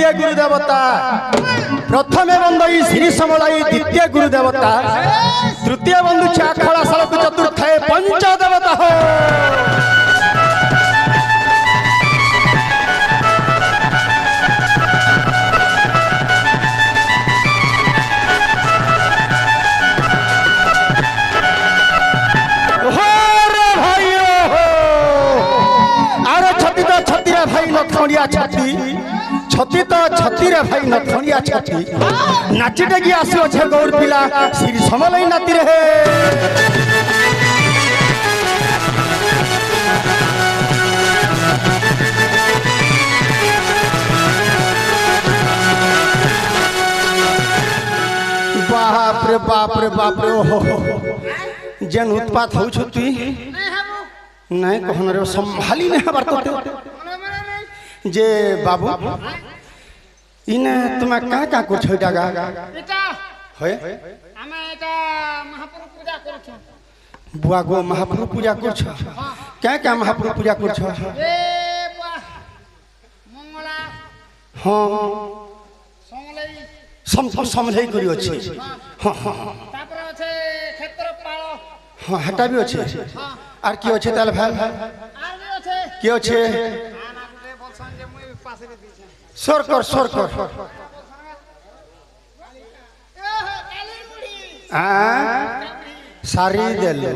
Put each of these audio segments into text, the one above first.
द्वितीय गुरुदेवता प्रथम बंदई श्री समलाई द्वितीय गुरुदेवता तृतीय बंधु चाखड़ा सालक चतुर्थ पंचदेवता हो भाई नथनिया छाती छती तो छती रे भाई नथनिया छती नाची डेगी आसो छे गौर पिला श्री समलई नाती रे बाप रे बाप रे बाप रे ओहो जेन उत्पात हो छुती नहीं कहन रे संभाली नहीं हबार तो जे बाबू इने तुम क्या कुछ होइटा गा बेटा होय हमें एटा महाप्रभु पूजा करछ बुआ गो महाप्रभु पूजा करछ क्या महाप्रभु पूजा करछ ए बुआ मंगला हां समलई समलई करी अछि हां हां तापर আছে ক্ষেত্রপাল हां हटा भी अछि আর কি আছে তাহলে ভাই আর কি আছে কি আছে सर कर सारी देलु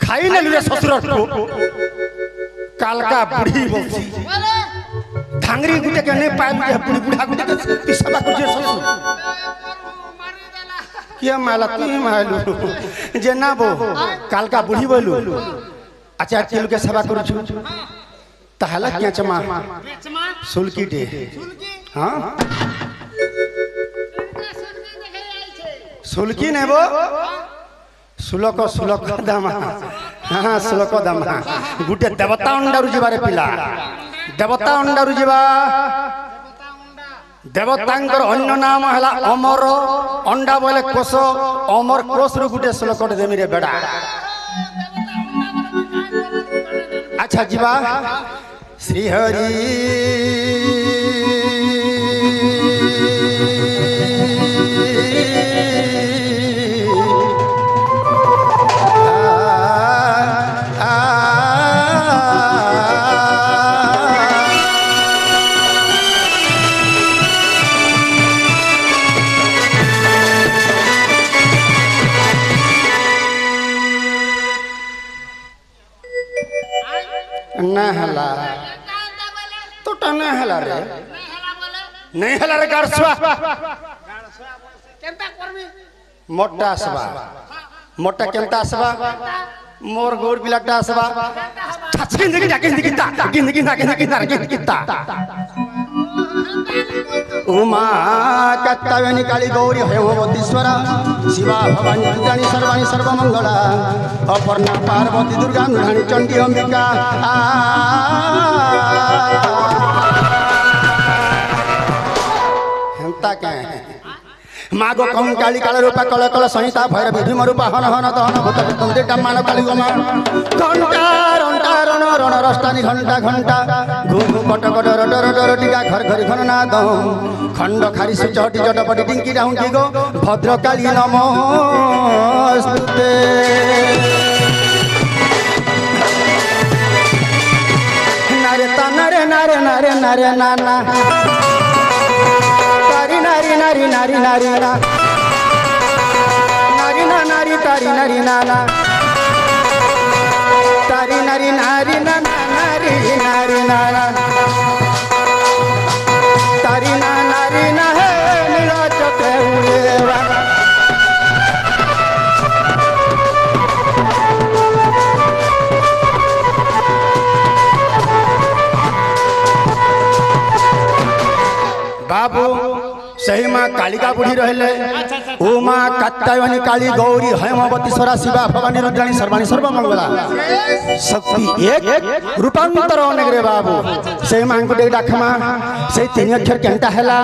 खाई नेलु रे ससुर को कालका बुढ़ी बोलसी धांगरी गुटे के नहीं पाइल जे बुढ़ी बुढ़ा गुटे के पिसबा कर जे ससुर मारी देला के माला तू मालू जे ना बो कालका बुढ़ी बोलू अच्छा चलू के सेवा करू छु ताहला क्या चमा सुलकी डे हाँ सुलकी ने वो सुलक दामा हाँ सुलक दामा गुटे देवता अंडा रुजिबा रे पिला देवता अंडा रुजिबा देवतांकर अन्य नाम हला अमर अंडा बोले कोस अमर कोस रु गुटे सुलक देमी रे बेड़ा अच्छा जीवा श्री हरि ना हला तो टना हला रे नहीं हला रे गारसवा केनता करबी मोटा असबा मोटा केनता असबा मोर गोर बिलाटा असबा गिंदगी उमा कत्तावेनी काली गौरी हेमवतीश्वरा शिवा भवानी पूजानी सर्वाणी सर्वमंगला अपर्णा पार्वती दुर्गा मृणानी चंडी अंबिका हेमता क्या मागो कौन काली काल रूपा कल कल संहिता भैरवी भीम रूपा हन हन दहन भूत कुंदे डमान काली गोमा घंटा रंटा रण रण रस्तानी घंटा घंटा घुम कट कट रट रट रटिका घर घर घन नाद खंड खारी सुचहटी जटपटी डिंकी डाउंकी गो भद्रकाली नमोस्तुते नारे तनारे नारे नारे नारे नाना नारी नारी नारी नारी ना नारी ना नारी तारी नारी नाना तारी नारी नारी ना नारी नारी नाना तारी ना नारी ना है नीला चके उड़ेवा बाबू सही माँ कालिका बुढ़ी रहले ओ माँ कात्यायनी काली गौरी हेमवती स्वरा शिवा भवानी रुद्राणी सर्वाणी सर्वमंगला शक्ति एक रूपांतर अनेक रे बाबू सही माँ को देख डाकमा सही तीन अक्षर केनता हैला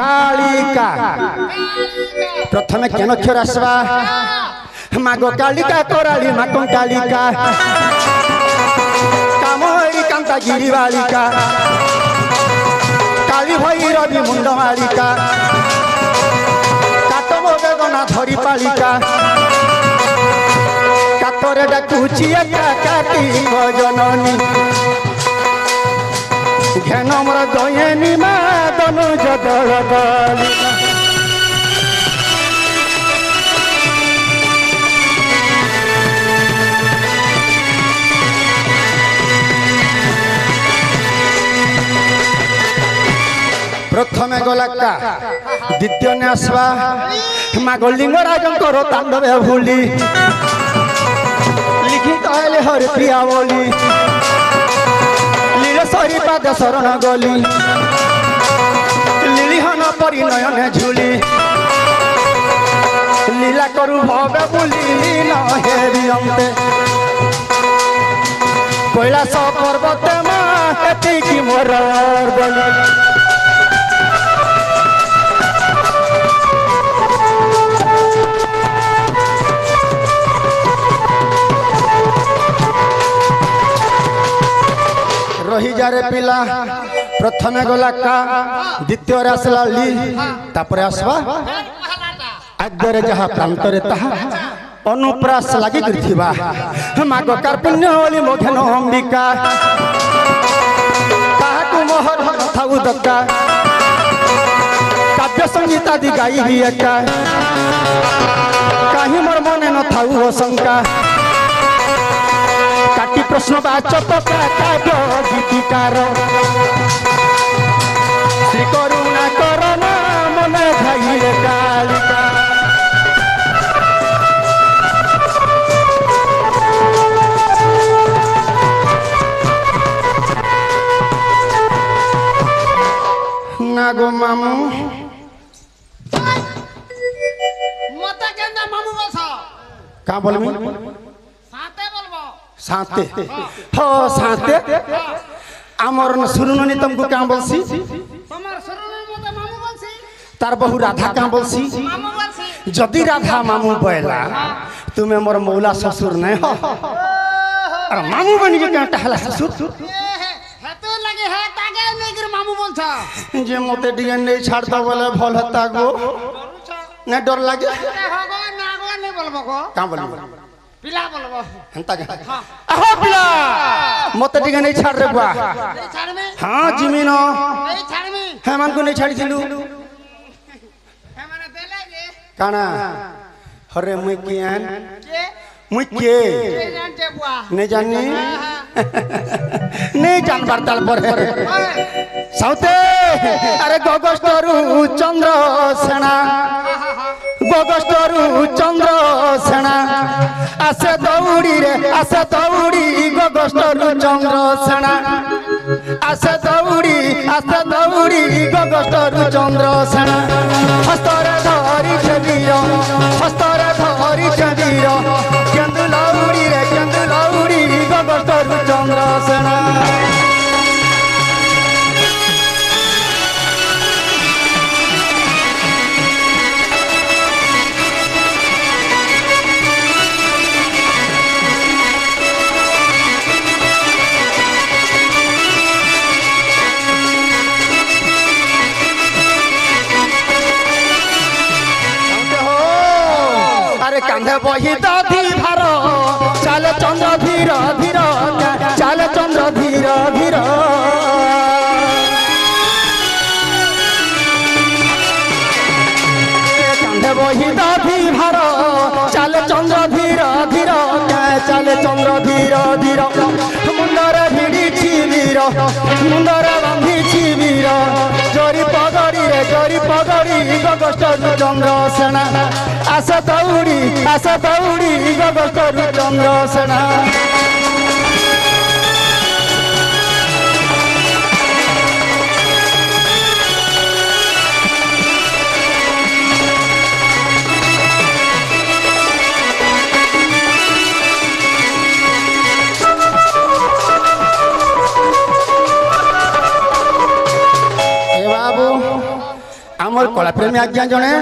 कालिका प्रथमे केन अक्षर आसवा मागो कालिका कोराली माको कालिका कामोई कांता गिरिवालिका काली भैरवी मुंड मालिका काटब बेदना धरी पालिका कातरे डाकुची एका कार्तिक जननी घेन मोर दयनी मा तनुज दलदलिका प्रथमे गलाका द्वितीय ने आसवा माग लिंगराजंकर तांडवे भूली लिखित हेले हरि प्रिया बोली लीलेश्वरी पाद शरण गली लिलिहन परिनयने झुली लीला करु भवे बुली न हेरी अंते कैलास पर्वत मा एतिकी मोर गली रही जा रे पिला प्रथमे गला का द्वितीय रे आसला ली तापरे आसवा आद्य रे जहा प्रांत रे ताहा अनुप्रास लागि गिरथिबा माग कार्पुण्य होली मोघन अंबिका काहाकु मोहर थाउ दक्का काव्य संगीत आदि गाई ही एका काहे मोर मने न थाउ शंका काटी प्रश्न वाचक काव्य गीतिकार श्री करुणा करना मन भाई कालिका नागो मामू मत केंदा मामू बसा का बोलबी साथे बोलबो साते हो साते आमर सुरुननी तुमको क्या बोलसी तमर सुरुन मते मामू बोलसी तार बहु राधा क्या बोलसी मामू बोलसी जदि राधा मामू बोला तुम्हें मोर मौला ससुर नहीं हो अरे मामू बन के क्या टहला ससुर हेतु लगे है तागे नेगर मामू बोलछा जे मते डिगन नहीं छाड़ दो बोले भल हता गो न डर लागे होगो नागो नहीं बोलबो को का बोलबो पिला बोलबो हंता के आहो पिला मते डिगन नहीं छाड़ रे बुआ नहीं छाड़ में हां जिमिन नहीं छाड़ में हेमन को नहीं छाड़ी थिलु हे माने देले जे काना हरे मुई कियान के मुई के जानते बुआ नहीं जानी नहीं जान बारताल पर साउते अरे गगस्तरु चंद्र सेना गगस्तरु चंद्र सेना आसे दौड़ी रे आसे दौड़ी गगस्तरु चंद्र सेना आसे दौड़ी गगस्तरु चंद्र सेना हस्तरे धरी छबीर हस्तरे धरी छबीर केंदु लौड़ी गगस्तरु चंद्र सेना कांधे बही दधी भार चाल चंद्र धीर धीर चाल चंद्र धीर धीर कांधे बही दधी भार चाल चंद्र धीर धीर चाल चंद्र धीर धीर मुंडरे भिड़ी वीर मुंडरे बांधी वीर जरी पगड़ी गगस्तरु चंद्र सेना आशा दौड़ी गगस्तरु चंद्र सेना আমার কলাপ্রেমী আজ্ঞা জনে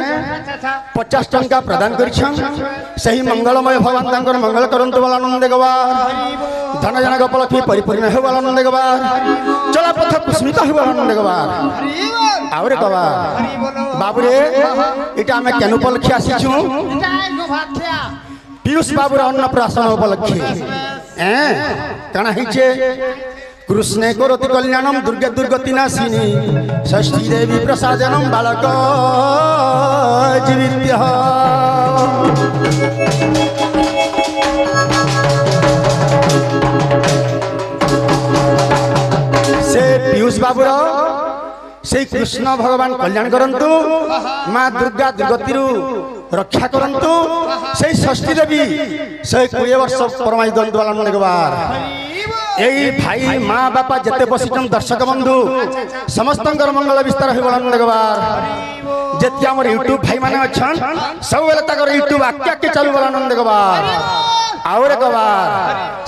50 টঙ্কা প্রদান করেছেন সেই মঙ্গলময় ভগবান তাঙ্কর মঙ্গল করন্তু বল আনন্দ গবার ধন জনক উপলক্ষে পরিপূর্ণ হয়ে বল আনন্দ গবার চলা পথ কুস্মিত হয়ে বল আনন্দ গবার আউরে গবার বাবুরে এটা আমি কেন উপলক্ষে আসিছু পীयूष বাবুর অন্নপ্রাশন উপলক্ষে হ্যাঁ কারণ হয়েছে कृष्णे करोति कल्याणम दुर्गे दुर्गति नाशिनी षष्ठी देवी प्रसादनम बालक जीवित्य से पीयूष बाबूर से कृष्ण भगवान कल्याण करंतु माँ दुर्गा दुर्गति रक्षा करंतु से षष्ठी देवी से 20 वर्ष परमाई द्वंद्व पालन लगवार এই ভাই মা বাপা যেতে বসিছেন দর্শক বন্ধু সমস্তঙ্কর মঙ্গল বিস্তার হয়ে বলন দেখবার যেতে আমার ইউটিউব ভাই মানে অছন সববেলে তাকর ইউটিউব আকে আকে চালু বলন দেখবার আউরে কবার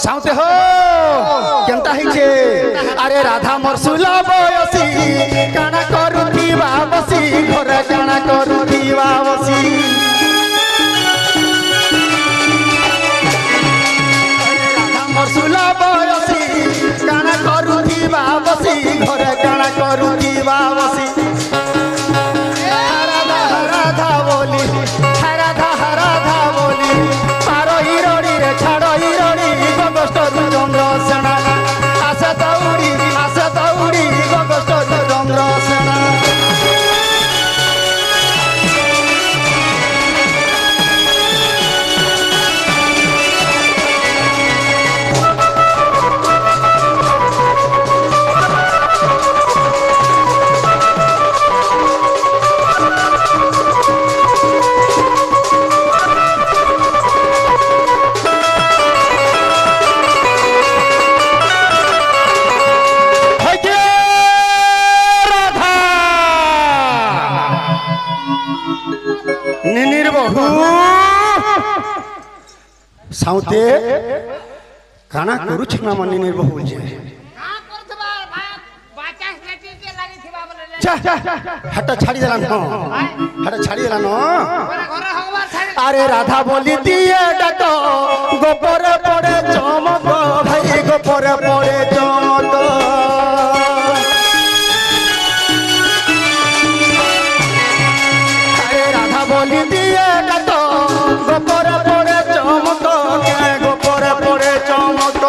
সাউতে হো কেনতা হইছে আরে রাধা মরসুলা বয়সী কানা করুথিবা বসি ঘরে কানা করুথিবা বসি মরসুলা বয়সী কানা করুথিবা বসি ঘরে কানা করুথিবা বসি রাধা রাধা বলি রাধা রাধা বলি পার হিরণী রে ছাড় হিরণী গগষ্ট চন্দ্র সেনা আসে দৌড়ি গগষ্ট চন্দ্র সেনা साउते काना करूछ ना मनी निर्बहुल जे हटा छाड़ी देला न हटा छाड़ी देला न अरे राधा बोली दिए डाक गोपर पड़े चमक भाई गोपर पड़े चमक अरे राधा बोली दिए डाक गोपर पड़े चमक गोपर पड़े चमक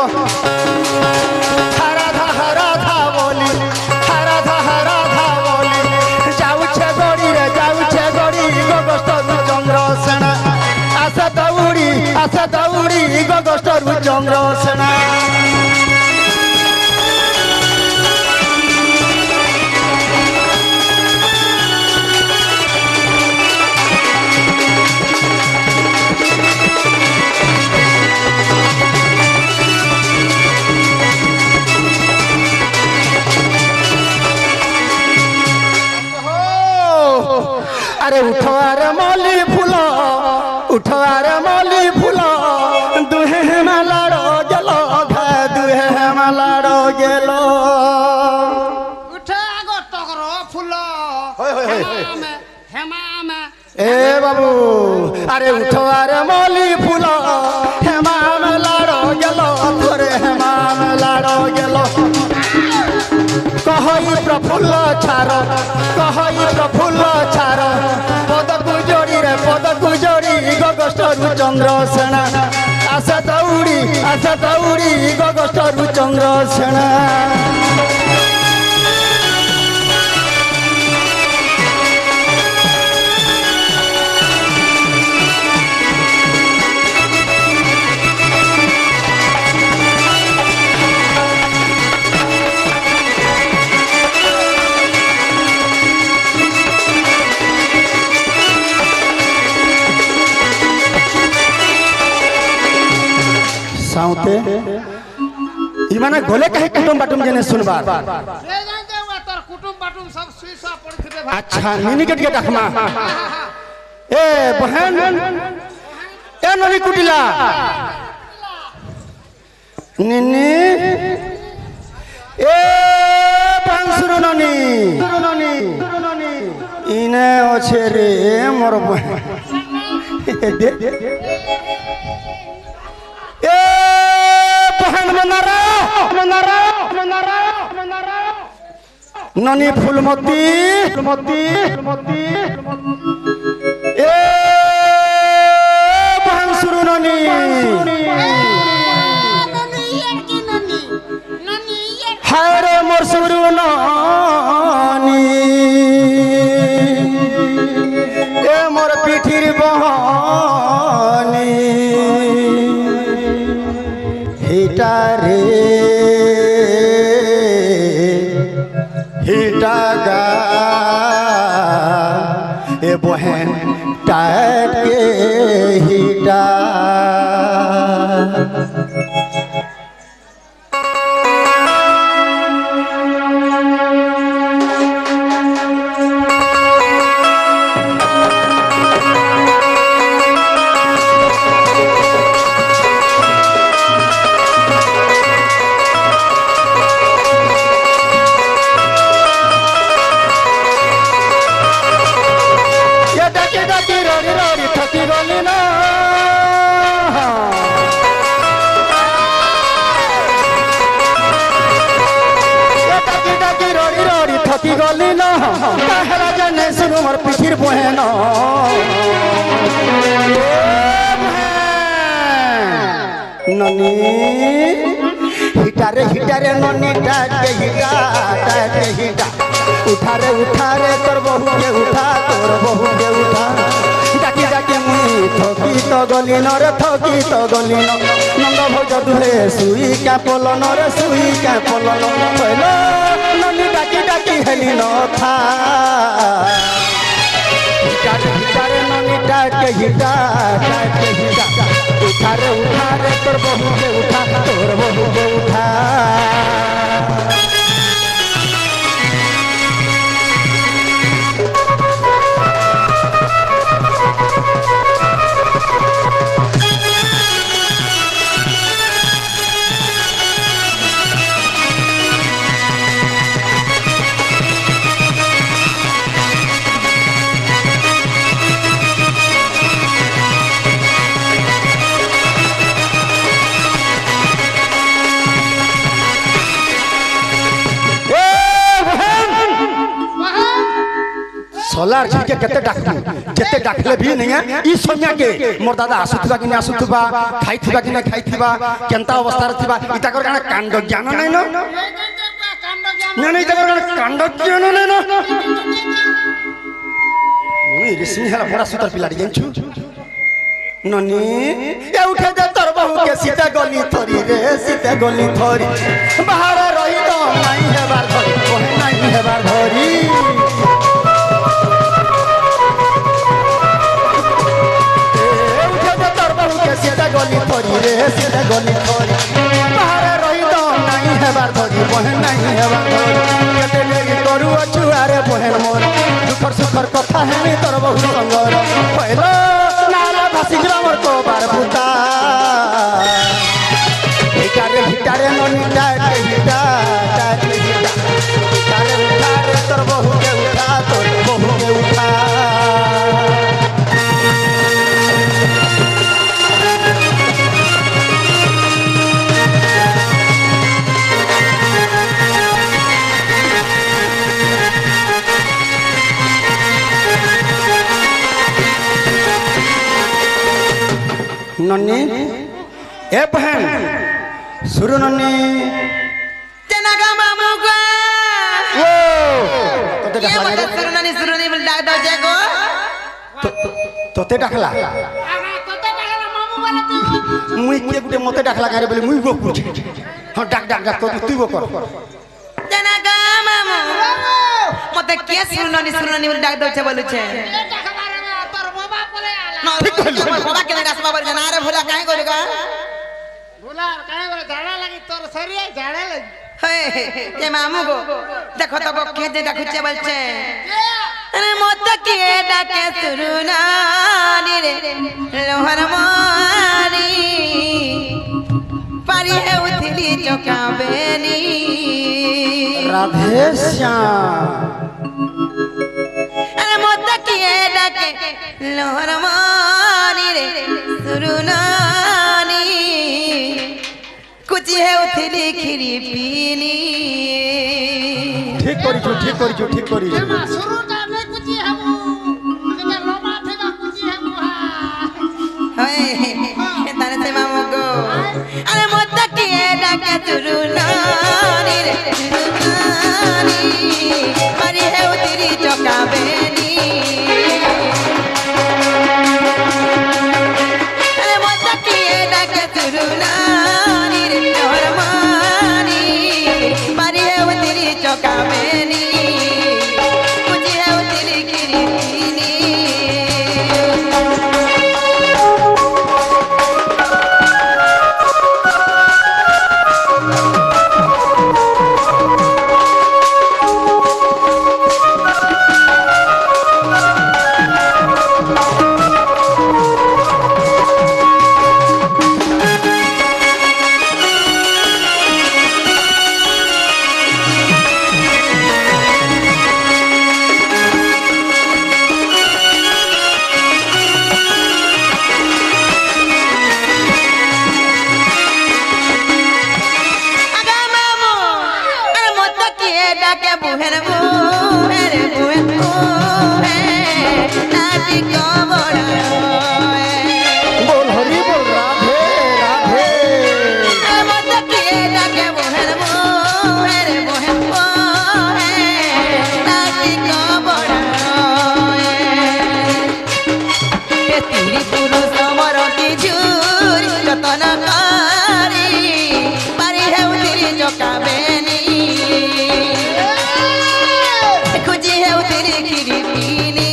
राधा राधा बोली राधा बोली जाऊछे गड़ी रे जाऊछे गड़ी गगस्त चंद्र सेना आशा दौड़ी गगस्त चंद्र सेना अरे उठो अरे मौली फूल उठो अरे मौली फूल दुहे मालाड़ो गेलो दुहे मालाड़ो गेलो उठे आगो टकरो फूल हेमा ए बाबू अरे उठो अरे मौली फूल हेमा मालाड़ो गेलो तोरे हेमा मालाड़ो गेलो कहई प्रफुल्ल छार पदकु जोड़ी गगस्त चंद्र सेना आशा दौड़ी गगस्त चंद्र सेना साउते इमाने गोले कहे कुटुम बाटुम जने सुनबार से जानते हुआ तोर कुटुम बाटुम सब सुईसा पड़थिबे भाई अच्छा निनी के डखमा ए बहन ए ननी कुटिला निनी ए पांसुरो ननी इन কিনে অছে রে মোর এ বহন মনারা ননি ফুলমতি এ বহন সুরু ননি হায় রে মোর সুরু ননি এ মোর পিঠির বহনি হিটা রে হিটা গা এ বহেন টাট কে হিটা মোর পিঠির বহেন ননি হিটারে ননি ডাকে হিটা উঠারে তোর বহুকে উঠা তোর বহুকে উঠা ডাকি ডাকি মুই থকি তো গলি নরে থকি তো গলি নন্দ ভোজ দুলে সুই কা পলন রে সুই কা পলন কইল ননি ডাকি ডাকি হেলি নথা হিটারে ননি ডাকে হিটা উঠারে তোর বহুকে উঠা তোর বহুকে উঠা सोलार झिके केते डाकू जेते डाकले भी नहीं है ई सोनिया के मोर दादा आसुथबा कि आसुथबा खाइथबा कि खाइथबा केनता अवस्था रे थिबा इता कर काना कांड ज्ञान नै न नै इता कर काना कांड ज्ञान नै न मुई रिसिनी हला बड़ा सुतर पिलाडी जानछु ननी ए उठे दे तोर बहु के सीता गली थोरी रे सीता गली थोरी बाहर रही तो नहीं हेबार धरी कोहे नहीं हेबार धरी सीता गली थोरी रे सीता गली थोरी बाहर रही तो नहीं हेबार धरी बहन नहीं हेबार धरी केते लेगी करू अछु आरे बहन मोर दुखर सुखर कथा हेनी तोर बहु संगर पहिलो नाला भासी ग्रामर को बार बुता हिटारे ननी डाटे हिटा हिटारे उठारे तोर बहु के उठा तोर बहु के उठा नन्नी ए बहन सुरु नन्नी तेनागा मामू को ओ तोते ये डाकला मत सुरु नहीं बोल डाक दो जागो तोते डाकला मुई के गुटे मते डाकला करे बोले मुई गो कुछ हां डाक तो तू गो कर तेनागा मामू मते के सुरु नहीं बोल डाक दो छे बोलु छे ठीक कहलु बाबा के रास्ता पर जना रे भोला काहे गोरेगा भोला काहे बोले झाड़ा लगी तोर शरीर झाड़ा लगी हे ये मामू गो देखो तो बो के दे डाकुचे बोलछे अरे मत के डाके सुरु नानी रे लोहर मारी पारी है उथली चौका बेनी राधे श्याम अरे मत ডাকে লোহর মানি রে সুরুনানি কুচি হেউথিলি খিরি পিনি ঠিক করিছো ঠিক করিছো ঠিক করিছো মা শুরুটা নে কুচি হাবু এটা লমা থেবা কুচি হাবু হয় তারে সে মামু গো আরে মত কি ডাকে সুরুনানি রে সুরুনানি মারি হেউথিলি চকাবেনি আরে মত কি ডাকে সুরুনানি রে লোহর মানি মারি হেউথিলি চকাবেনি কুচি হেউথিলি খিরি পিনি আগা মামু আরে মত কি ডাকে বুহের বুহের বুহের বুহে নাটি কবর बोल हरि बोल राधे राधे আরে মত কি ডাকে বুহের বুহের বুহের বুহে নাটি কবর এ তিরি পুরুষ মরতি ঝুরি যতন করি পারি হেউতিরি চকাবেনি খুঁজি হেউতিরি খিরি পিনি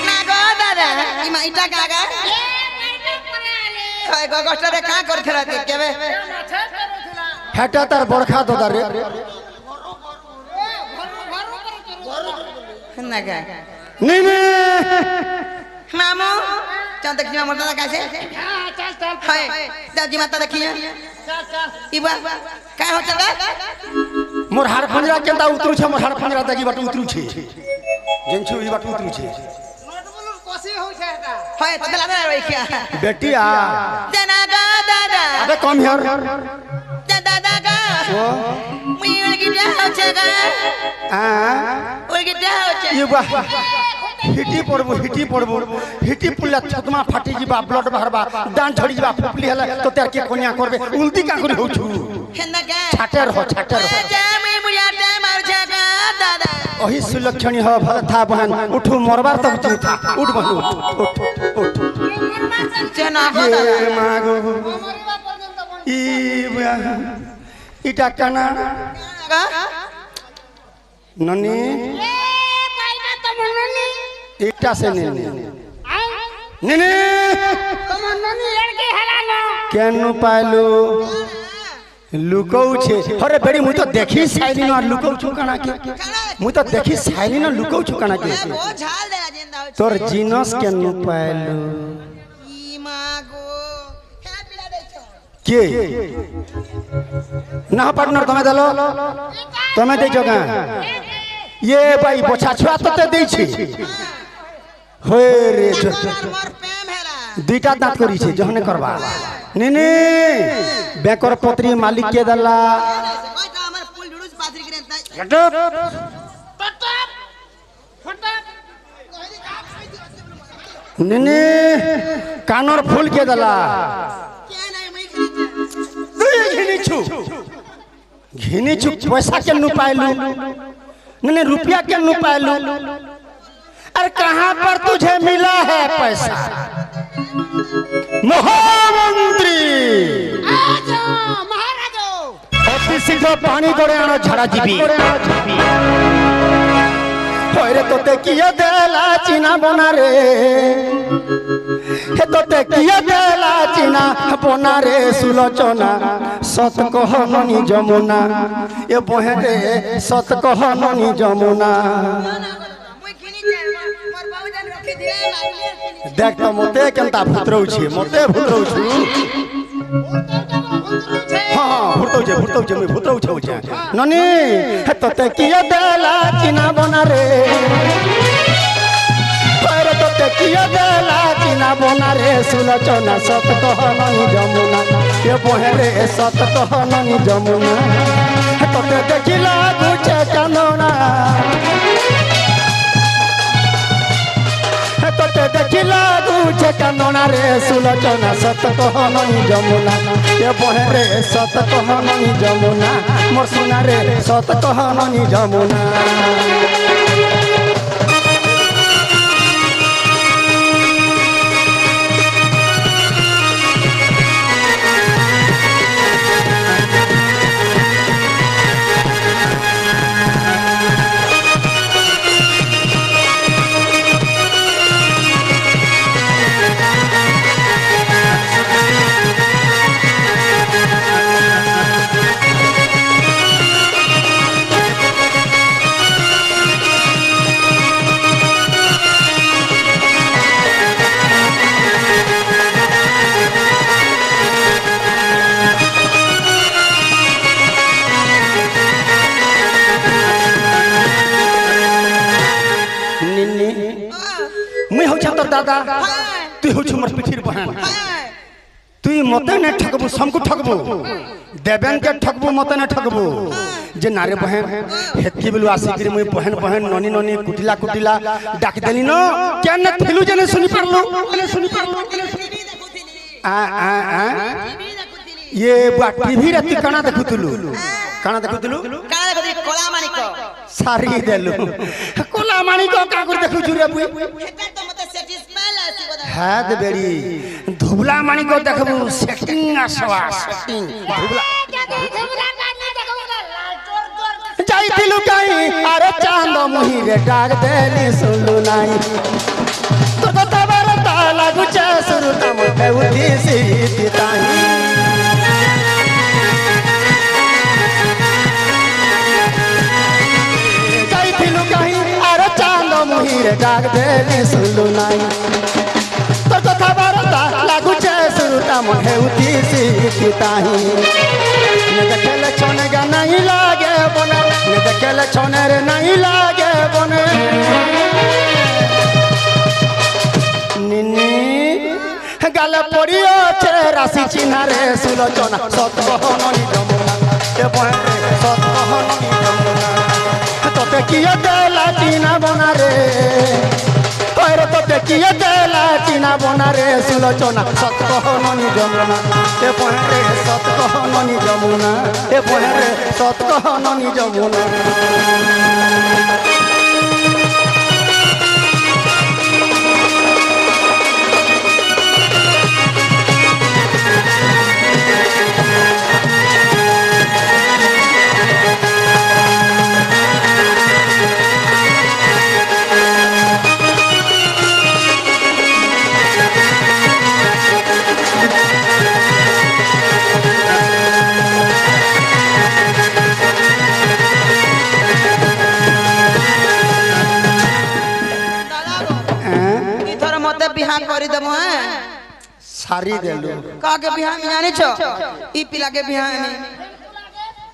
না গো দাদা ইমা ইটা কাগা হয় গো কষ্টরে কা করছরা তে কেবে হেটা তার বরখা দদা রে না গা নি নি মামু চাঁদ দেখি মামু দাদা কাছে চল চল হয় দাদি মাতা দেখি চল চল ইবা কা হচ্ছে রে মোর হাড় ফঞ্জরা কেনতা উতরু छे मोर हाड़ फंजरा देखी बाटू उतरू छे जेनछु ई बाटू उतरू छे নটবুলুর কষি হইছে এটা হয় তো দাদা রইখিয়া बेटिया দেনা গা দাদা अबे कम हियर দাদা গা ओ মুই ওলগিটা হচ্ছে গা आ ওলগিটা হচ্ছে ये बा हिटी पड़बो हिटी पुल्ला छतमा फाटी जीवा ब्लड बाहरबा दान झड़ी जीवा फुफली हला तो तेर के कोनिया करबे उल्टी का करी होछु হেন্দা গা छाटर हो जा मुई मुयाटे मार छगा दादा ओही सुलक्षणी हो भल था बहन उठू मरबार तक तू था उठ बहन उठ उठ चना गो दादा ये मागो মরিবা পর্যন্ত বন ई इटा काना গা ननी এ পাইবা তো মননি इटा से ने আই ने তো মননি লড়কি হেলানো केनु पाइलु लुकौ छे अरे बेड़ी मुई तो देखी साइली न लुकौ छु काना के मुई तो देखी साइली न लुकौ छु काना के वो झाल देला जिंदा हो तोर जीनस केनु पाइलु ई मागो क्या पिला दे छो के ना पार्टनर तमे देलो तमे दे जगा ये भाई बोछा छुआ तो ते दै छी होय रे मोर प्रेम हेला दुईटा दांत करी छे जहने करबा नेने बेकर पत्री मालिक के दला कोई तो हमर फूल ढुडुस पाथरी करे ताई हटप টটপ ফটপ नेने कानर फूल के दला क्या नहीं मैं खरीद दुई घिनी छु पैसा के नु पाइलु नेने रुपया के नु पाइलु अरे कहां पर तुझे मिला है पैसा महामंत्री আজা অতি শীঘ্র পানি করে আনো ঝাড়া যাবি হইরে তোতে কিয়ে দেলা চিনা বনারে হে তোতে কিয়ে দেলা চিনা বনারে সুলোচনা সত কহনি যমুনা এ বহেরে সত কহনি যমুনা দেখ তো মতে কেনতা ভূত রହୁଛି মতে ভূত রହୁଛି হ্যাঁ ভূত রହୁছে মুই ভূত রହୁছে ননি হে তোতে কিয়ে দেলা চিনা বনারে হইরে তোতে কিয়ে দেলা চিনা বনারে সুলোচনা সত কহনি যমুনা এ বহেরে সত কহনি যমুনা হে তোতে দেখিলা গুছে কান্দনা তোতে দেখিলা গুছে কান্দনা রে সুলোচনা সত কহনি যমুনা এ বহেরে সত কহনি যমুনা মোর সোনা রে সত কহনি যমুনা মুই হচ্ছে তোর দাদা তুই হচ্ছে মোর পিঠির বহান তুই মতে না ঠকবু সমকু ঠকবু দেবেনকে ঠকবু মতে না ঠকবু যে নারে বহেন হেতকি বেলু আসিকি মুই বহেন বহেন ননি ননি কুটিলা কুটিলা ডাক দেলি ন কেন থিলু জেনে শুনি পারলু ये टीवी रे तू काना देखुतलु काना देखुतलु कला मानिक सारी देलु कोला मानिक का कर देखु रे बुई हेता तो मते सैटिस्फाई आसी बदा है दे बेरी धुबला मानिक देखबु सेटिंग आसवा सेटिंग धुबला जाइतिलु काई अरे चांद मुही रे डाक देली सुनलु नाई तो कथा बरता लागु चे सुरता मोटे उठी सीती ताही मुहीरे डाक देली सुनलु नाई तो कथा बरता लागु चे सुरता मोहे उठी सीताही ने देखले छोने गा नहीं लागे बने ने देखले छोने रे नहीं लागे बने निन्नी गाले पड़ियो छे राशि चिन्हा रे सुलोचना सत कहनी जमुना ए बहे सत कहनी जमुना তোতে কিয়ে দেলা চিনা বনা রে ওরে তোতে কিয়ে দেলা চিনা বনা রে সুলোচনা সত কহনি যমুনা এ বহে সত কহনি যমুনা এ বহে সত কহনি যমুনা बिहान करी दमु सारी देलु का के बिहान जानि छ ई पिला के बिहान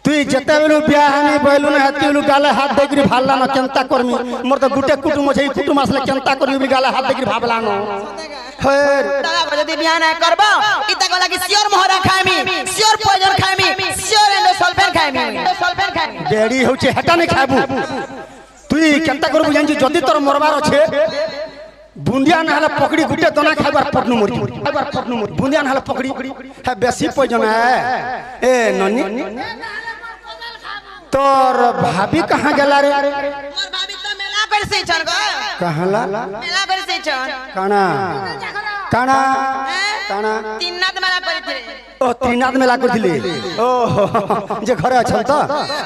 তুই যেতেবেলু বিয়াহানি বইলু না হেতিলু গালে হাত দেগরি ভাললা না কেনতা করমি মোর তো গুটে কুটুম আছে কুটুম আসলে কেনতা করবি গালে হাত দেগরি ভাবলা না হের দাদা যদি বিহান করবো ইতা গলা কি sure Mohra খাইমি sure poison খাইমি sure এন্ডোসলফেন খাইমি এন্ডোসলফেন খাইমি বেড়ি হচ্ছে হেটা নে খাইবু তুই কেনতা করবু জানছি যদি তোর মরবার আছে बुंदिया नहला पकड़ी गुटे दोना खाइबार पटनु मरी बुंदिया नहला पकड़ी है बेसी पॉइजन है ए ननी तोर भाभी कहां गेला रे मोर भाभी तो मेला पर से चल गो कहां ला मेला पर से चल काना काना काना तीनाथ मेला करथिले ओ त्रिनाथ मेला करथिले ओ जे घरे अछन त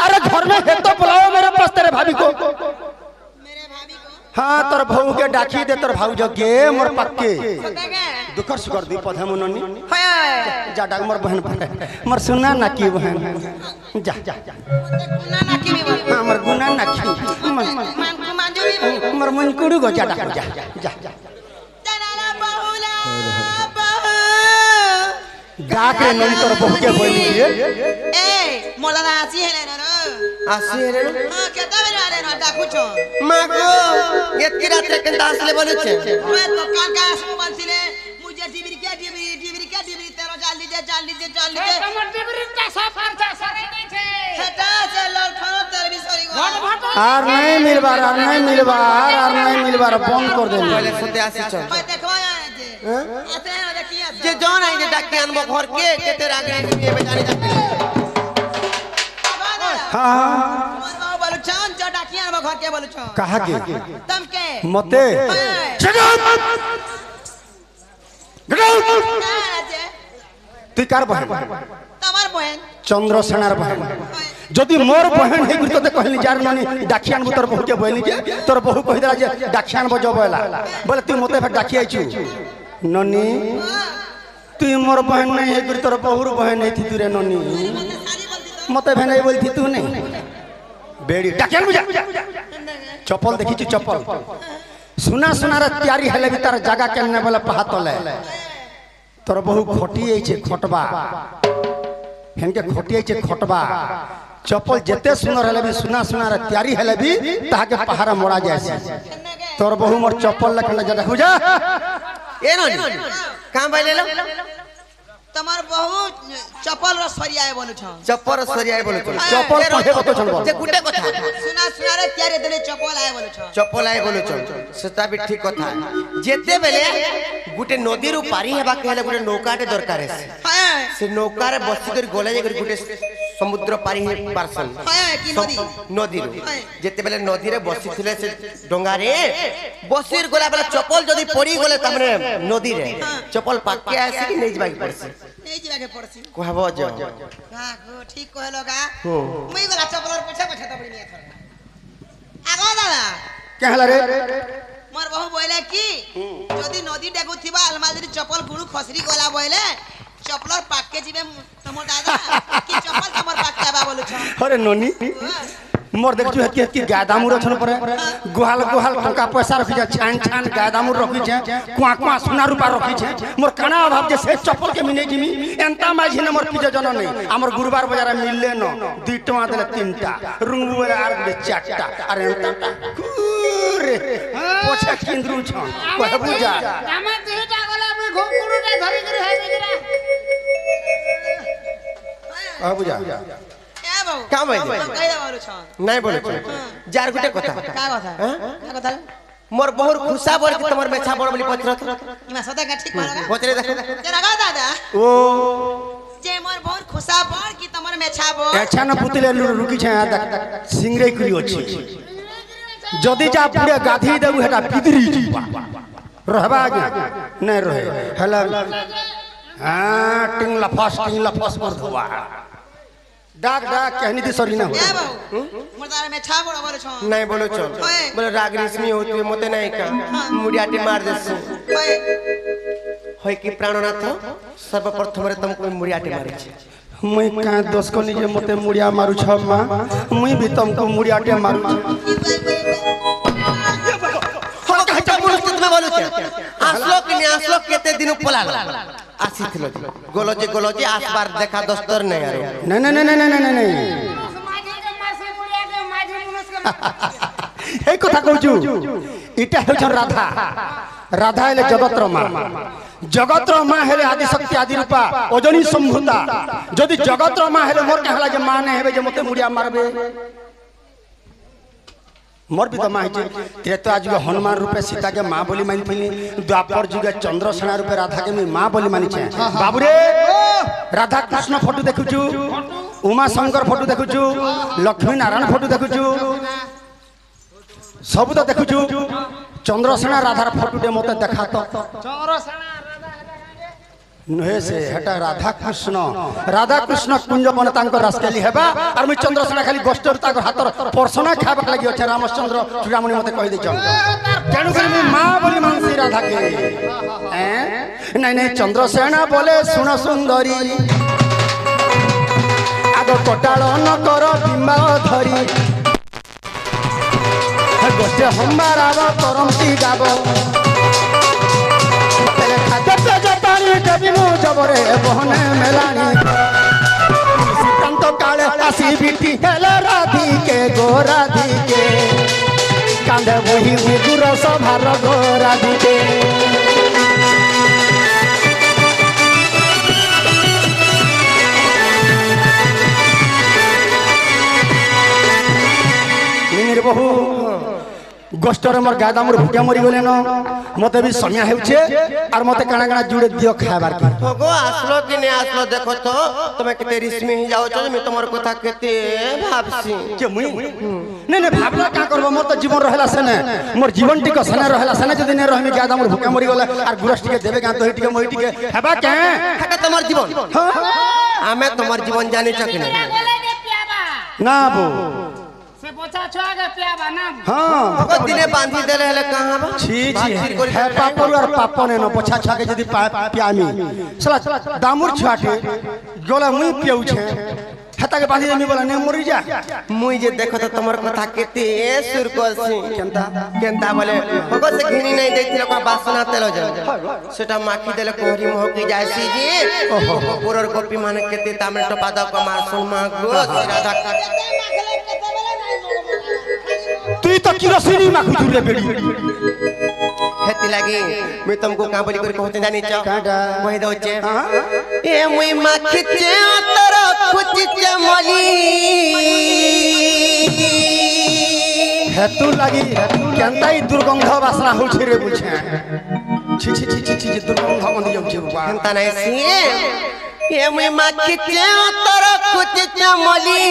अरे घर में है तो बुलाओ मेरे पास तेरे भाभी को मेरे भाभी को हाँ तोर भाऊ के डाकी दे तोर भाऊ के मोर पक्के सतेगे दुखर सुकर दी पधे मुननी होय जा डाक मोर बहन मोर सुना ना की बहन जा जा जा गुना ना की भी बोल हाँ मोर गुना ना की मान को मंजूरी बोल मोर मन कुड़ू गो जा डाक जा जा जा तनाला बहुला बहु डाक रे ननी तोर बहू के बोली ए मोला ना आसी है ना आसी रे हां केता बेर आले ना डाकू छो मागो एतकी रात्रे केनता आसले बोले छे मैं तो काका आसमो बंसिले मुझे डिबरी तेरो चाल लीजिए कमर टिबरी का सफर था सरे नहीं थे हटा से लड़खनो तेरे भी सॉरी गो आर नहीं मिलबार बंद कर दे पहले सुते आसी छो मैं देखवा जे आते हैं देखिए जे जौन आई जे डाके अनबो घर के केते रागे ये बेचारी जाके हाँ मोर बाबू बोलू छन जो डाकिया हम घर के बोलू छन कहा के तम के मते তুই কার বহেন तमर बहन চন্দ্রসেনার বহেন যদি মোর বহেন হেই গুরতে কহিনি যার নানি ডাকিয়ান তোর বহু কে বহিনি যে তোর বহু কহি দেলা যে ডাকিয়ান বজ বলা বলে তুই মতে ফের ডাকি আইছু ননি তুই মোর বহেন নাই হেই গুর তোর বহুর বহেন হেই থি তুরে ননি মতে ভেনাই বলতি তু নাই বেড়ি ডাকিয়ান বুঝা চপল দেখিছি চপল सुना सुनार तैयारी हेले भी तार जगह केने बोले पहातले तोर बहु खोटी आइछे खटबा हेनके खोटी आइछे खटबा चप्पल जेते सुनर हेले भी सुना सुनार तैयारी हेले भी ताके पहारा मोड़ा जायसे तोर बहु मोर चप्पल लखन जा देखु जा ए ननी काम बाइले लो तमर बहु चपल रस फरियाए बोलू छन चप्पर सरियाए बोले छो चप्पल पढ़े कतो छन बोल जे गुटे कथा सुना रे त्यारे देले चपल आए बोलू छन चप्पल आए बोले छो सेटा भी ठीक कथा जेते बेले गुटे नदी रु पारी हेबा कहले गुटे नौकाटे दरकार है हाय से नौका रे बसी कर गोले जे गुटे समुद्र पारी हे पारसन हाय की नदी रु जेते बेले नदी रे बसी थिले से डोंगा रे बसीर गोला बेले चप्पल जदी पड़ी गोले तमरे नदी रे चप्पल पाके आसी कि नहीं जबाई पड़सी नहीं जीवा के पड़सी कहबो जो हां गो ठीक कहलो गा मुई गोला चपल पछा पछा तबड़ी नहीं थर आगो दादा कहला रे मोर बहु बोले की जदी नदी डेगु थिबा अलमारी चपल गुरु खसरी गोला बोले चपलर पाके जीवे तमो दादा की चपल तमर पाके आबा बोलू छ अरे ननी मोर देखछु हकी हकी गादामुर छन परे गुहाल गुहाल टका पैसा रखि जा छान छान गादामुर रखि छे कुआ कुआ सोना रूपा रखि छे मोर काना अभाव जे से चप्पल के मिने जिमी एंता माझी न मोर पिजे जन नहीं हमर गुरुवार बाजार मिलले न 2 टका देले 3टा रुंगबु वाला आर दे 4टा अरे एंता रे पोछा केंद्रु छ कहबु जा दामा तीटा गला मैं घुंगुरु रे धरि करे है बिगरा कहबु जा ए बाबू काम है कहि दा बोलू छ नहीं बोले छो जार गुटे कथा का कथा का कथा मोर बहुर खुशा बोल के तमर मेछा बड़ बोली पत्रत इमा सदा का ठीक बोलगा पत्रे देखो तेरा गा दादा ओ जे मोर बहुत खुशा पड़ की तमर में छाबो अच्छा न पुतले रुकी छे सिंगरे करी अछि जदी जा पूरे गाधी देबु हेटा पिदरी जीवा रहबा आगे नहीं रहे हला हां टिंग लफास कर धुआ डाक डाक कहनी दी सरी ना हो ए बाबू मोर तारा में छाबो बोलू छ नहीं बोलो चल बोले राग रेशमी होती है मोते नहीं का मुड़ियाटी मार देसु ओए होय कि प्राणनाथ सर्वप्रथम रे तुमको मुड़ियाटी मारे छे मुई का दोष कोनी जे मते मुड़िया मारू छ मां मुई भी तुमको मुड़ियाटे मारू छ हो कहता पुरुष तुम बोलो छे आसलो केते दिन पलाल आसी थिलो गोलोजी आस बार देखा दस्तर नहीं आरो नहीं नहीं नहीं नहीं नहीं नहीं माजे के मासे बुढ़िया के माजे पुरुष के हे कथा कहू इटा हो छ राधा राधा हेले जगतर मां हेले आदि शक्ति आदि रूपा ओजनी संभूता जदि जगतर मां हेले मोर कहला जे मां ने हेबे जे मते मुड़िया मारबे मोर भी तो मां है त्रेता युग हनुमान रूपे सीता के मां बोली मानि थिली द्वापर युग चंद्रसेना रूपे राधा के मां बोली मानि छे बाबू रे राधा कृष्ण फोटो देखुछु उमा शंकर फोटो देखुछु लक्ष्मी नारायण फोटो देखुछु सब तो देखुछु चंद्रसेना राधार फोटो दे मते देखा तो चौरसना राधा নুহে সে হেটা রাধা কৃষ্ণ কুঞ্জ বনে তাঙ্ক রাসকেলি হেবা আর মুই চন্দ্রসেনা খালি গোষ্ঠর তাঙ্ক হাতর পর্সনা খাইবা লাগি আছে রামচন্দ্র চূড়ামণি মতে কই দিছন তেণু করে মুই মা বলি মানসি রাধাকে নাই নাই চন্দ্রসেনা বলে শুণ সুন্দরী আগ কোটাল ন কর বিম্বাল ধরি গোষ্ঠী হম্বার আব করমটি গাব জবরে বহনে মেলানি শ্রীকান্ত কালে আসি বিটি হেলে রাধিকে গো রাধিকে কাঁধে বহি গুর সভার গো রাধিকে মিনির বহু গোষ্ঠরে মোর গাদামুর ভুকে মরি গলেন মতে বি সময় হেউছে আর মতে কানা কানা জুড়ে দিও খাইবার কি গো আসলো কি নে আসলো দেখো তো তুমি কেতে রিসমি হি যাও আমি তোমার কথা কেতে ভাবছি যে মুই নে নে ভাবলা কা করব মোর তো জীবন রহেলা সেনে মোর জীবনটি কো সেনে রহেলা সেনে যদি নে রহমি গাদামুর ভুকে মরি গলে আর গুরসটিকে দেবে গা দহিটিকে মহিটিকে হেবা কে এটা তোমার জীবন আমি তোমার জীবন জানি কি না না বো সে পচা ছুয়াগে পিয়াবা না হ্যাঁ গো দিনে বাঁধি দেলে হলে কাহা বা ছি ছি হে পাপর আর পাপ নে ন পছা ছাকে যদি পিয়ামি সালা দামুর ছুয়াটে গলা মুই পিউছে হেতাকে বাঁধি দেমি বলা নে মরি যা মুই যে দেখো তো তোমার কথা কেতে সুর করছি কেনতা বলে গো সে ঘিনি নাই দেইছিল কা বাসনা তেল যে সেটা মাখি দেলে কোহরি মহকি যাইছি যে পুরর গোপী মানে কেতে তামে টপা দাও কমার শুন মা গো রাধা তুই তো কিরোসিনি মাখু তুলে বেড়ি হেতি লাগি মুই তুমको का बोली कर कहते जानी छ काटा कहि दो छे ए मुई माखिचे तर खुचिचे मली हेतु लागी केनताई दुर्गंध बासना होछे रे बुझे छि छि छि छि छि दुर्गंध बंद जाउछे बाबा हेंता नै सी ए मुई माखिचे तर खुचिचे मली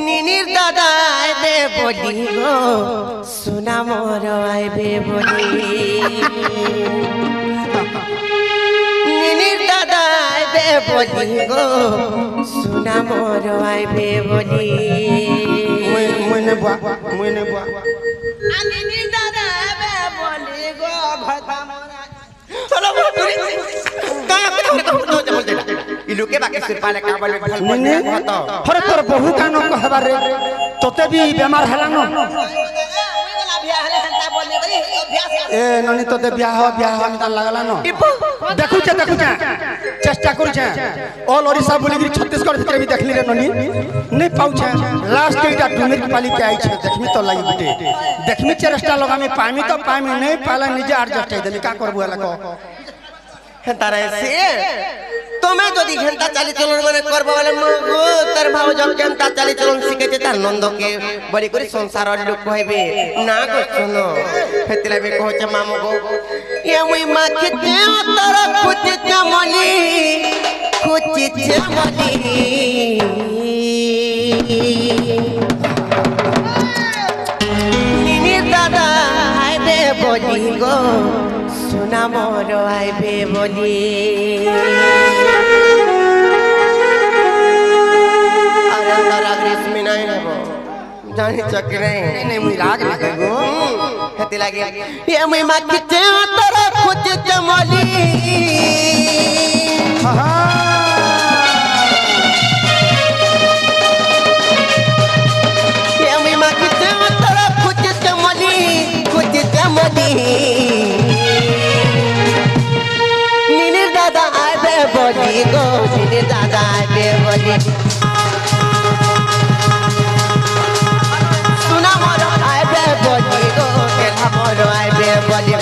নিনির দাদা আইবে বলি গো সোনা মোর আইবে বলি নিনির দাদা আইবে বলি গো সোনা মোর আইবে বলি মই নে বুয়া নিনির দাদা আইবে বলি গো ভতা মোরা ইলুকে বাকি সুরপালে কাবলে নিনে হরে তোর বহু কান কহবার রে তোতে বি বেমার হেলা ন এ ননি তোতে বিয়াহ আমি তার লাগলা ন দেখুছে চেষ্টা করছে অল ওড়িশা বলি ছত্তিশগড় ভিতরে বি দেখলি রে ননি নাই পাউছে লাস্ট এইটা ডুমির পালি কে আইছে দেখমি তো লাগি গুটে দেখমি চেষ্টা লগামি পাইমি তো পাইমি নাই পালা নিজে অ্যাডজাস্ট হই দেমি কা করবো এলা কো হেতারে সে তুমি যদি ঘন্টা চালি চলন মানে করব বলে মগো তার ভাউজ ঘন্টা চালি চলন শিখেছে তার নন্দকে বড়ি করে সংসার লোক কইবে না গো শুনো হেতলে বে কহছে মামু গো এ মুই মাখতে তোর খুচিতে মলি নিনি দাদা আইবে বলি গো সোনা মোর আইবে বলি আরে তারা গ্রীষ্মি নাই নেব জানি চকি নাই নাই মুই রাগ লাগে গো হেতি লাগে এ মুই মাখিতে তোর খুঁজতে মলি এ মুই মাখিতে তোর খুঁজতে মলি নিনির দাদা আইবে বলি গো নিনির দাদা আইবে বলি সোনা মোর আইবে বলি গো কেলা মোর আইবে বলি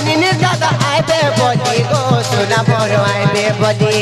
নিনির দাদা আইবে বলি গো সোনা মোর আইবে বলি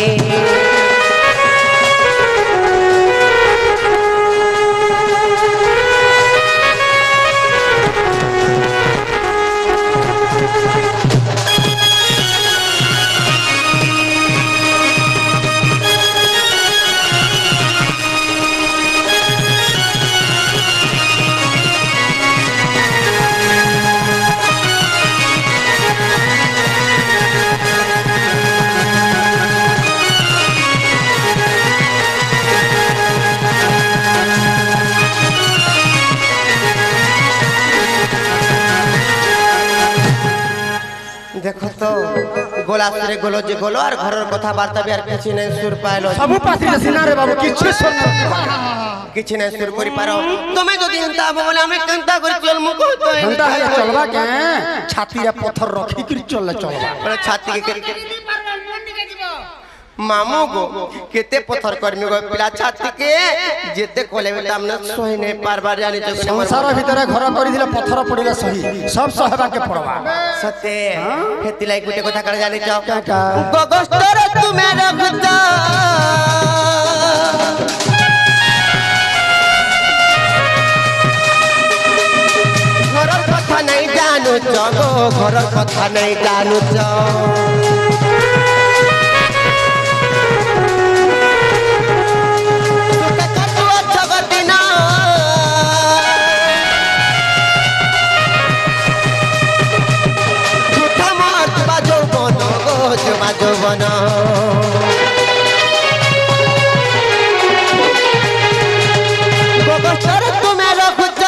গলা সুরে গলো যে গলো আর ঘরের কথা বার্তা বি আর কিছু নাই সুর পাইলো সবু পাতিলে সিনা রে বাবু কিছু শোনা কিছু নাই সুর করি পারো তুমি যদি হেনতা হবো বলে আমি কেনতা করে চলমু কত হেনতা হেলে চলবা কে ছাতিরে পথর রখি করে চললে চলবা মানে ছাতি কে দিদি পারবা মন্দিকে দিব মামু গো কেতে পথর কর্মী গো পিলা ছাতি কে যেতে কলে বেটা আমনে সহি নাই পারবা জানি তো সংসার ভিতরে ঘর করে দিলে পথর পড়িলে সহি সব সহবাকে পড়বা সতে হেতিলাই গুটে কথা কার জানি চাও কাকা গগস্তর তুমি রখত ঘরের কথা নাই জানো গো ঘরের কথা নাই জানো যৌবন গগস্তর তুমি রখুছ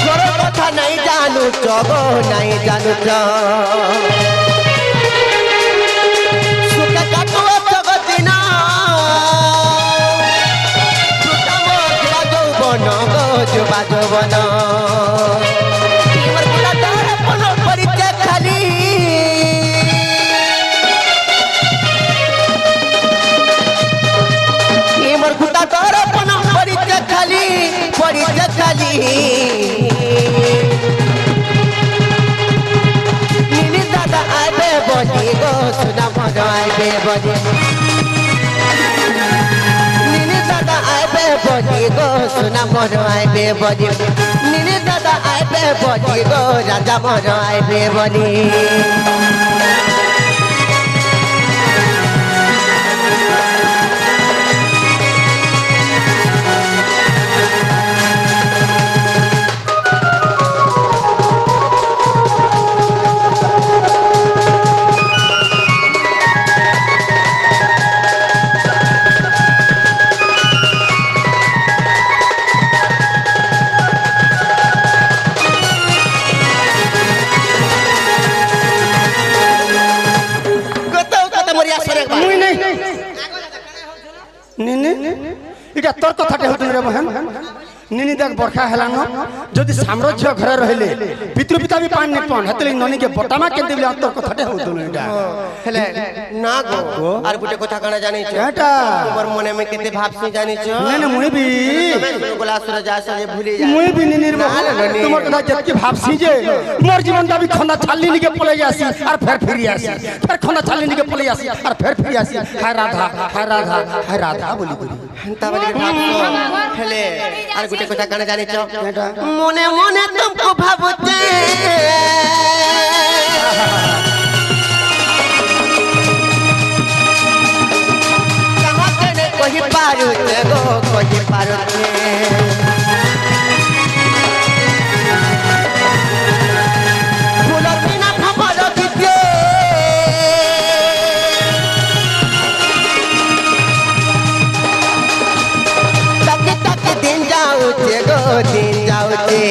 ঘরের কথা নাই জানুছ গো নাই জানুছ সুখে কাটুয়া জগদিন যৌবন গো যুবা যৌবন নিনি দাদা আইবে বলি গো সুনা মন আইবে বলি নিনি দাদা আইবে বলি গো সুনা মন আইবে বলি নিনি দাদা আইবে বলি গো রাজা মন আইবে বলি এটা তোর কথাটা হতো রে বহেন নিনি দেখ বর্ষা হেলান যদি সাম্রাজ্য ঘরে রহিলে পিতৃপিতা বি পান নেই পান হাতে ননিকে বটামা কেনতে বলে তোর কথাটা হতো না এটা হেলে না গো আর গুটে কথা কানা জানিছ এটা তোমার মনে মে কেতে ভাবছি জানিছ না না মুই বি গলা সুরে যাস যে ভুলে যা মুই বি নিনির তোমার কথা যেতকি ভাবছি যে মোর জীবনটা বি খন্ডা ছাল্লি নিকে পলে আসি আর ফের ফিরি আসি ফের খন্ডা ছাল্লি নিকে পলে আসি আর ফের ফিরি আসি হায় রাধা হায় রাধা হায় রাধা বলি বলি হেনতা বলি ভাবছো হেলে আর গুটে কথা কানা জানিছ মনে মনে তুমকো ভাবতে কহি পারুতে গো কহি পারুতে ফুলর বিনা খবর দিতে তাকে তাকে দিন যাউছে গো দিন যাউছে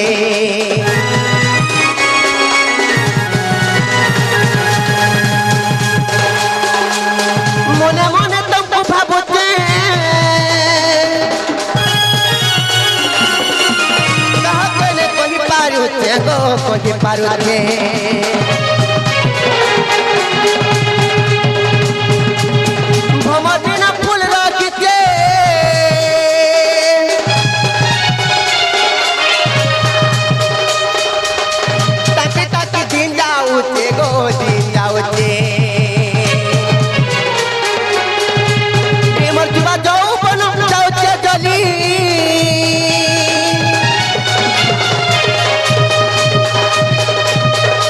মনে মনে তুমকো ভাবতে কহি পারুছে গো কহি পারুছে ভমদিনা ফুল রাখিতে তাকে তাকে দিন যাউছে গো দিন যাউছে প্রেমর যুবা যৌবন যাউছে জলি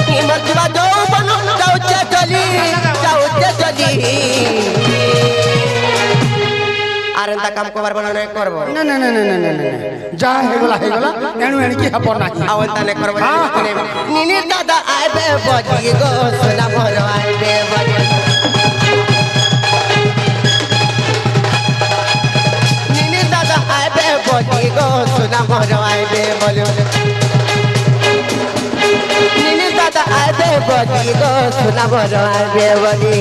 প্রেমর যুবা যৌবন যাউছে জলি যাউছে জলি আর এন্তা কাম করবার বলা নাই করব না না না না না না না যা হেগলা হেগলা এণু এণকি হব না আওল তানে করব নিনি দাদা আইবে বজি গো সোনা মর আইবে বজি নিনি দাদা আইবে বজি গো সোনা মর আইবে বলি নিনি দাদা দাদা আইবে বলি গো সোনা বড় আইবে বলি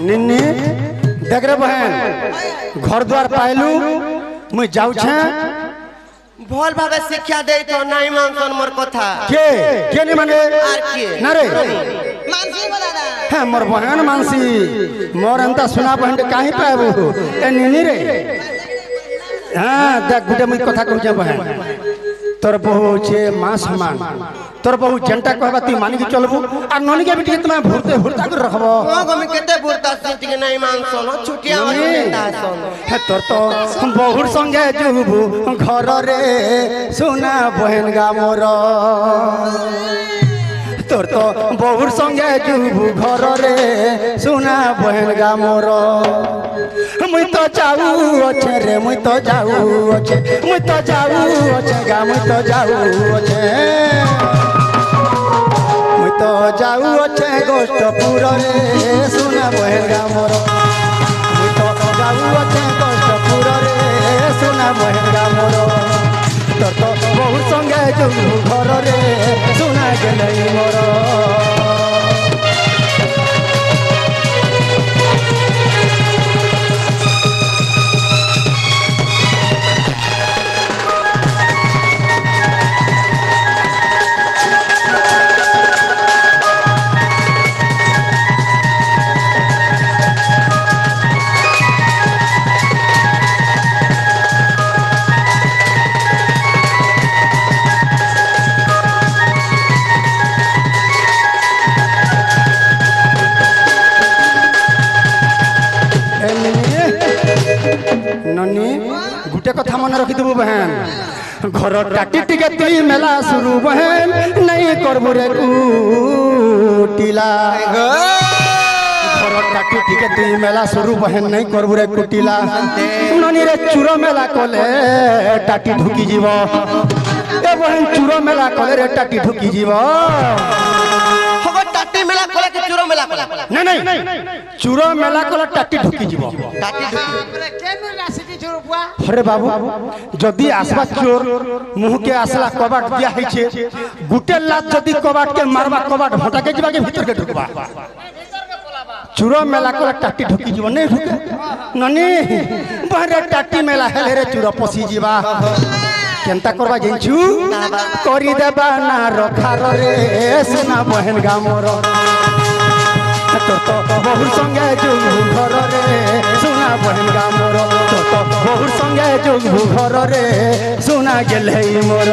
निन्नी देख रे बहन घर द्वार पाइलू मुई जाऊ छे भल भावे शिक्षा दे तो नहीं मानसन मोर कथा के नहीं माने আর কে ना रे मानसी बोला ना है मोर बहन मानसी मोर अंता सुना बहन के काहे पाबू ए निन्नी रे हां देख गुटे मुई कथा कहू जे बहन तोर बहु छे मां समान तोर बहु जनता कहबा तू मानी के चलबू आ ननी के बिटिया तुम भूरते भूरता कर रखबो ओ गमी केते बुरता सिटी के नहीं मानसन छुटिया वाली नेता सन हे तोर तो बहुर संगे जुबू घर रे सुना बहन गा मोर तोर तो बहुर संगे जुबू घर रे सुना बहन गा मोर मुई तो जाऊ अच्छे रे मुई तो जाऊ अच्छे मुई तो जाऊ अच्छे गा मुई तो जाऊ अच्छे मुई तो जाऊ अच्छे गोष्ठपुर रे सुना बहन गा मोर मुई तो जाऊ अच्छे गोष्ठपुर रे सुना बहन गा मोर तोर तो बहुत संगे जुबू घर रे सुना गेलै मोर ननी गुटे कथा मन रखिदेबू बहन घर टाटी टिके तुई मेला शुरू बहन नहीं करबू रे कुटिला घर टाटी टिके तुई मेला शुरू बहन नहीं करबू रे कुटिला ननी रे चूरो मेला कले टाटी ढुकी जीव ए बहन चूरो मेला कले रे टाटी ढुकी जीव हगो टाटी मेला कोला के चूरो मेला कोला नहीं चूरो मेला कले टाटी ढुकी जीव टाटी हमरे केनु राशि जोर बुआ अरे बाबू जदि आसबा चोर मुह के आसला कबाट दिया है छे गुटे लात जदि कबाट के मारबा कबाट भटा के जीवा के भीतर के ढुकबा चूरो मेला को टाटी ढुकी जीव नहीं ढुके ननी बहरे टाटी मेला हेले रे चूरो पसी जीवा केनता करबा जेंचू करी देबा ना रखा रे सोना बहन गा मोर तो बहुर संगे जुगू घर रे सोना बहन गा मोर तो बहुर संगे जुगू घर रे सोना गेलै मोर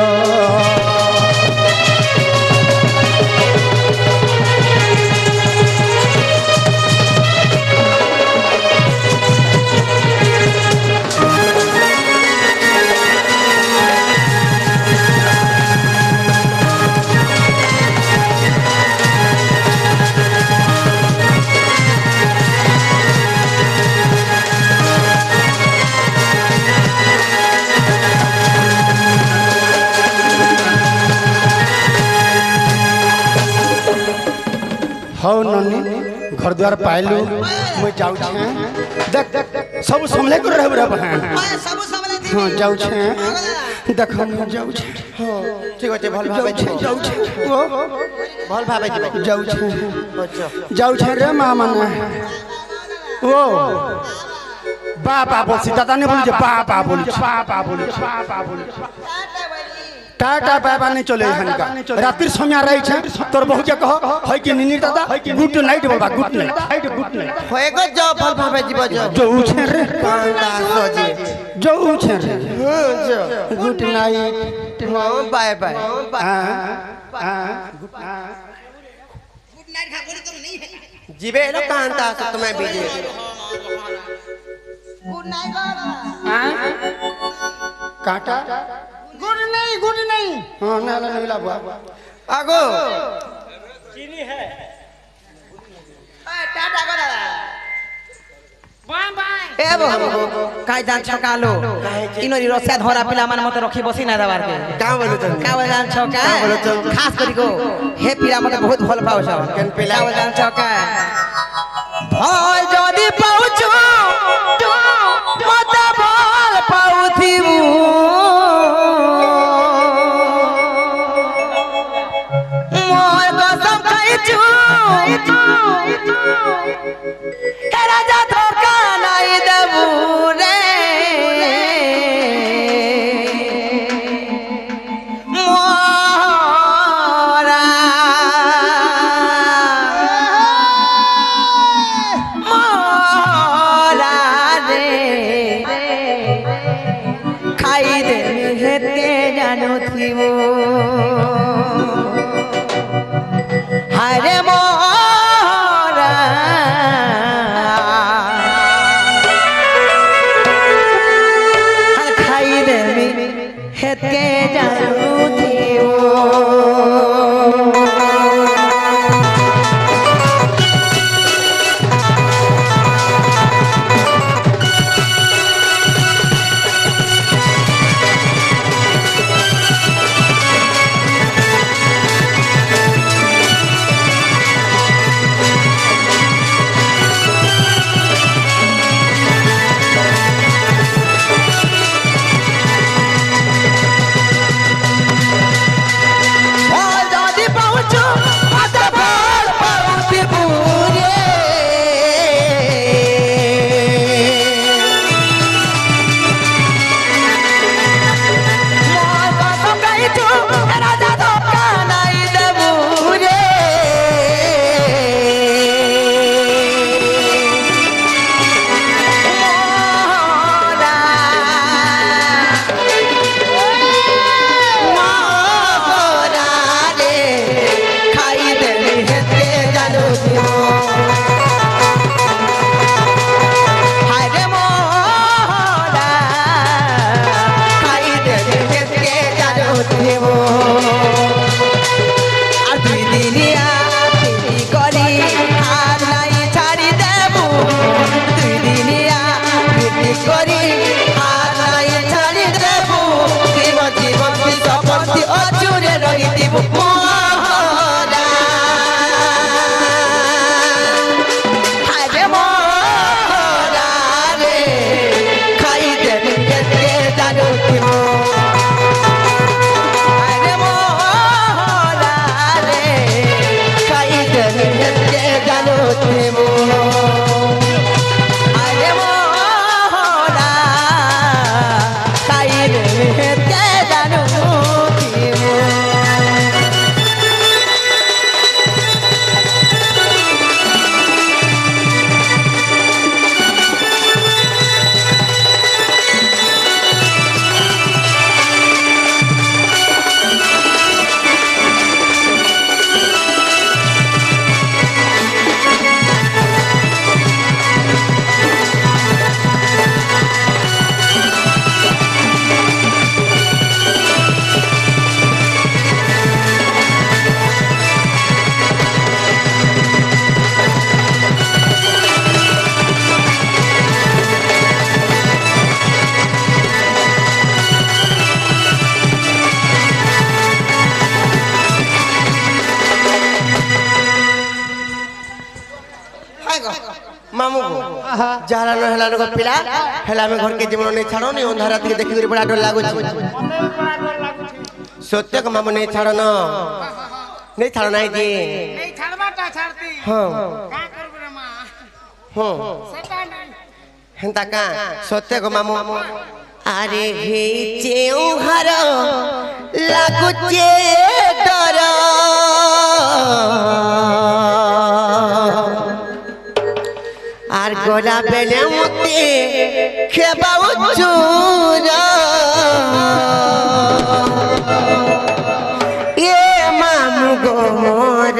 हौ ननी घर द्वार पाइलू मैं जाऊ छे देख सब संभले कर रहब रे बहन मैं सब समले थी हां जाऊ छे देख मैं जाऊ छे ठीक আছে भल भावे जाऊ छे ओ भल भावे जी जाऊ छे अच्छा जाऊ छे रे मामा ने ओ बाबा बोल सीता ने बोल जे बाबा बोल टाटा बाबा नहीं चले हनका रात्रि समय रही छे तोर बहु के कह है कि निनी दादा गुड नाइट बोलबा गुड नाइट होएगो जो भल भावे जीव जो जो छे रे कांदा सोजे जो छे रे हां जो गुड नाइट हां बाय बाय गुड नाइट खा बोली तो नहीं है जीवे लो कांदा सो तुम्हें बीजे गुड नाइट काटा गुड़ नहीं हाँ ना ना मिला बुआ আগো টাটা গো দাদা बाय बाय এ বাবু কাই জান ছকালো ইনরি রসিয়া ধরা পিলা মান মতে রখি বসি না দেবার কে কা বলুছন কাও জান ছকা কাও বলুছন? খাস করি গো হে পিলা মতে বহুত ভাল পাও সব কেন পিলা? কাও জান ছকা ভয় যদি পাউছো মতে ভাল পাউথিবু মোর কসম খাইছো হে রাজা ধোকা নাই দেবু রে মোরা মোরা রে খাই দে হেতে জানো থিবু হারে মোরা খাই দেমি হেতে জানু থিও যদি পাউছো আতা ভাল পাউতি বুরে মোর কসম খাইছো রাজা ধোকা নাই দেবু রে মোরা মোরা রে খাই দেবি হেতে জানো দিও হায়রে মোরা খাই দেবি হেতে জানো দিও আর দুই দিনিয়া পিটি করি আর নাই ছাড়ি দেবু দুই দিনিয়া পিটি করি আর নাই ছাড়ি দেবু জীবন জীবন সম্পত্তি অচুরে রহি দিব মোরা হায়রে মোরা রে খাই দেবি হেতে জানো দিও আরে মোরা রে খাই দেবি হেতে জানো দিও আরে মোরা খাই দেবি হেতে জানো দিও মামু যারা ন হেলা নক পিলা হেলা আমি ঘর কে জীবন নেই ছাড়ো নি অন্ধার রাত দেখি করে বড় ডর লাগুছি সত্য ক মামু নেই ছাড়ো ন নেই ছাড়ো নাই জি नहीं छड़बाटा छड़ती হ্যাঁ का करबे रे मां হ্যাঁ सेटा नहीं হেন্তা কা সত্য ক মামু আরে হে চেউ হার লাগুছে ডর আর গোলা বেলে মতে খেবাউ চুর এ মামু গোমর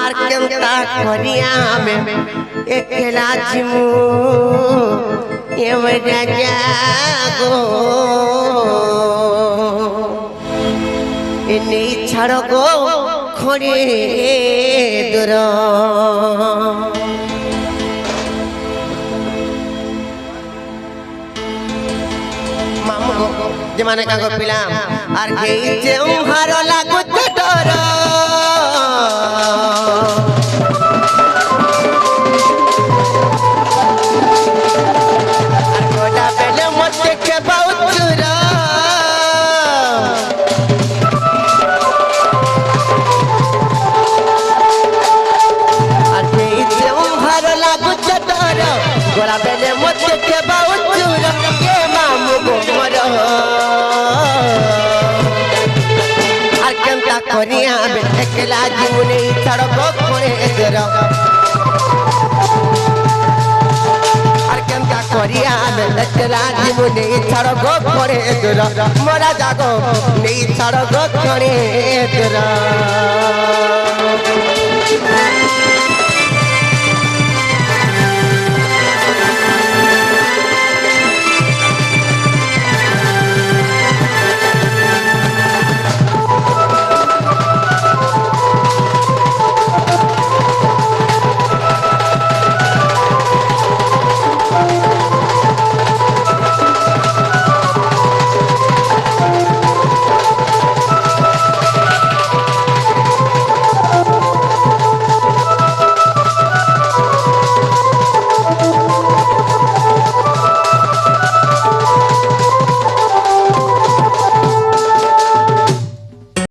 আর কেনতা करिया में एकला जिमु एवं जागो इन्नी छड़ो को खोड़े दूर जमाने का को पिला और ये जे उहारो लागु डर और गोटा पहले मत के बहुत दूर और ये जे उहारो लागु डर गोटा पहले मत के बहुत दूर के मामू को मरो करिया एकला जीवने सड़क खोड़े दर करिया एकला जीवने सड़क खोड़े दर मोरा जागो नहीं सड़क खोड़े दर